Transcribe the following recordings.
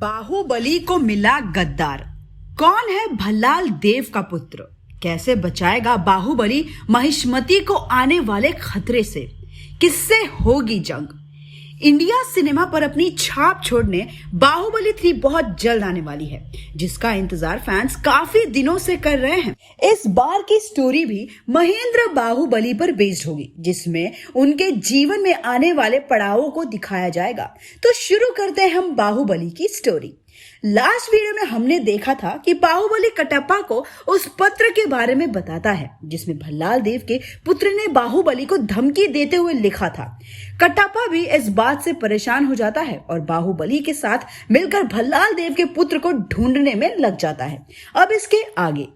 बाहुबली को मिला गद्दार। कौन है भल्लाल देव का पुत्र? कैसे बचाएगा बाहुबली महिष्मती को आने वाले खतरे से? किससे होगी जंग? इंडिया सिनेमा पर अपनी छाप छोड़ने बाहुबली 3 बहुत जल्द आने वाली है, जिसका इंतजार फैंस काफी दिनों से कर रहे हैं। इस बार की स्टोरी भी महेंद्र बाहुबली पर बेस्ड होगी, जिसमें उनके जीवन में आने वाले पड़ावों को दिखाया जाएगा। तो शुरू करते हैं हम बाहुबली की स्टोरी। लास्ट वीडियो में हमने देखा था कि बाहुबली कटप्पा को उस पत्र के बारे में बताता है, जिसमें भल्लाल देव के पुत्र ने बाहुबली को धमकी देते हुए लिखा था। कटप्पा भी इस बात से परेशान हो जाता है और बाहुबली के साथ मिलकर भल्लाल देव के पुत्र को ढूंढने में लग जाता है। अब इसके आगे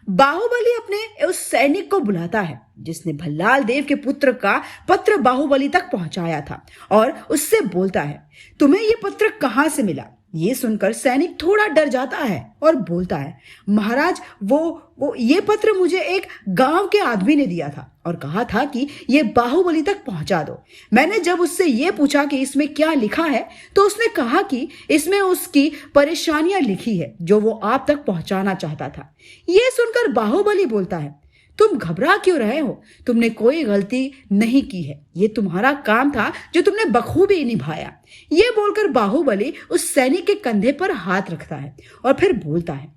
बाहुबली अपने उस सैनिक को बुलाता है जिसने भल्लाल देव के पुत्र का पत्र बाहुबली तक पहुंचाया था, और उससे बोलता है, तुम्हें ये पत्र कहां से मिला? ये सुनकर सैनिक थोड़ा डर जाता है और बोलता है, महाराज वो ये पत्र मुझे एक गांव के आदमी ने दिया था और कहा था कि ये बाहुबली तक पहुंचा दो। मैंने जब उससे ये पूछा कि इसमें क्या लिखा है, तो उसने कहा कि इसमें उसकी परेशानियां लिखी है जो वो आप तक पहुंचाना चाहता था। ये सुनकर बाहुबली बोलता है, तुम घबरा क्यों रहे हो? तुमने कोई गलती नहीं की है, ये तुम्हारा काम था जो तुमने बखूबी निभाया। ये बोलकर बाहुबली उस सैनिक के कंधे पर हाथ रखता है और फिर बोलता है,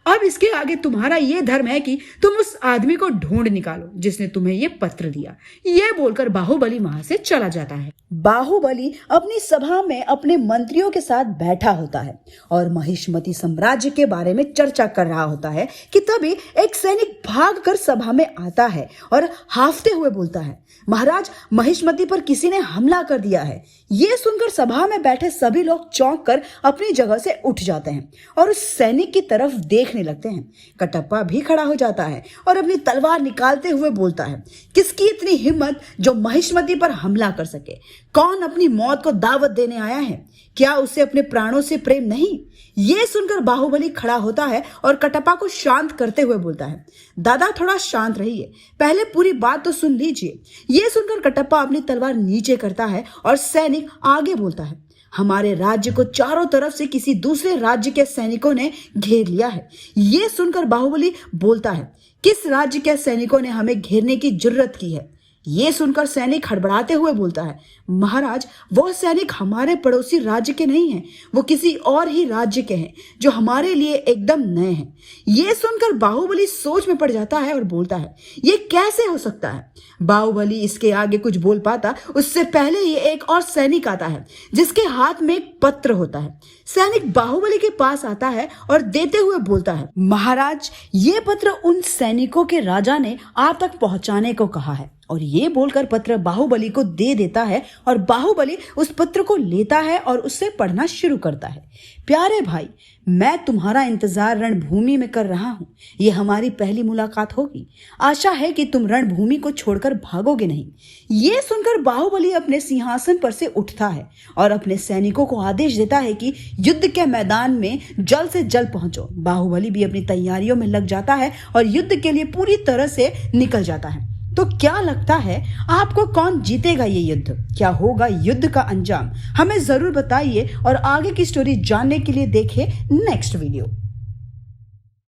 अब इसके आगे तुम्हारा ये धर्म है कि तुम उस आदमी को ढूंढ निकालो जिसने तुम्हें ये पत्र दिया। ये बोलकर बाहुबली वहां से चला जाता है। बाहुबली अपनी सभा में अपने मंत्रियों के साथ बैठा होता है और महिष्मती साम्राज्य के बारे में चर्चा कर रहा होता है कि तभी एक सैनिक भागकर सभा में आता है और हाफते हुए बोलता है, महाराज, महिष्मती पर किसी ने हमला कर दिया है। ये सुनकर सभा में बैठे सभी लोग चौंक कर अपनी जगह से उठ जाते हैं और उस सैनिक की तरफ देखने लगते हैं। कटप्पा भी खड़ा हो जाता है और अपनी तलवार निकालते हुए बोलता है, किसकी इतनी हिम्मत जो महिष्मती पर हमला कर सके? कौन अपनी मौत को दावत देने आया है? क्या उसे अपने प्राणों से प्रेम नहीं? ये सुनकर बाहुबली खड़ा होता है और कटप्पा को शांत करते हुए बोलता है, दादा थोड़ा शांत रहिए, पहले पूरी बात तो सुन लीजिए। ये सुनकर कटप्पा अपनी तलवार नीचे करता है और सैनिक आगे बोलता है, हमारे राज्य को चारों तरफ से किसी दूसरे राज्य के सैनिकों ने घेर लिया है। ये सुनकर बाहुबली बोलता है, किस राज्य के सैनिकों ने हमें घेरने की जुर्रत की है? ये सुनकर सैनिक हड़बड़ाते हुए बोलता है, महाराज, वो सैनिक हमारे पड़ोसी राज्य के नहीं हैं, वो किसी और ही राज्य के हैं जो हमारे लिए एकदम नए हैं। ये सुनकर बाहुबली सोच में पड़ जाता है और बोलता है, ये कैसे हो सकता है? बाहुबली इसके आगे कुछ बोल पाता उससे पहले ही एक और सैनिक आता है जिसके हाथ में एक पत्र होता है। सैनिक बाहुबली के पास आता है और देते हुए बोलता है, महाराज, ये पत्र उन सैनिकों के राजा ने आप तक पहुंचाने को कहा है। और ये बोलकर पत्र बाहुबली को दे देता है और बाहुबली उस पत्र को लेता है और उससे पढ़ना शुरू करता है। प्यारे भाई, मैं तुम्हारा इंतजार रणभूमि में कर रहा हूँ। ये हमारी पहली मुलाकात होगी। आशा है कि तुम रणभूमि को छोड़कर भागोगे नहीं। ये सुनकर बाहुबली अपने सिंहासन पर से उठता है और अपने सैनिकों को आदेश देता है कि युद्ध के मैदान में जल्द से जल्द पहुंचो। बाहुबली भी अपनी तैयारियों में लग जाता है और युद्ध के लिए पूरी तरह से निकल जाता है। तो क्या लगता है आपको, कौन जीतेगा ये युद्ध? क्या होगा युद्ध का अंजाम? हमें जरूर बताइए और आगे की स्टोरी जानने के लिए देखिए नेक्स्ट वीडियो।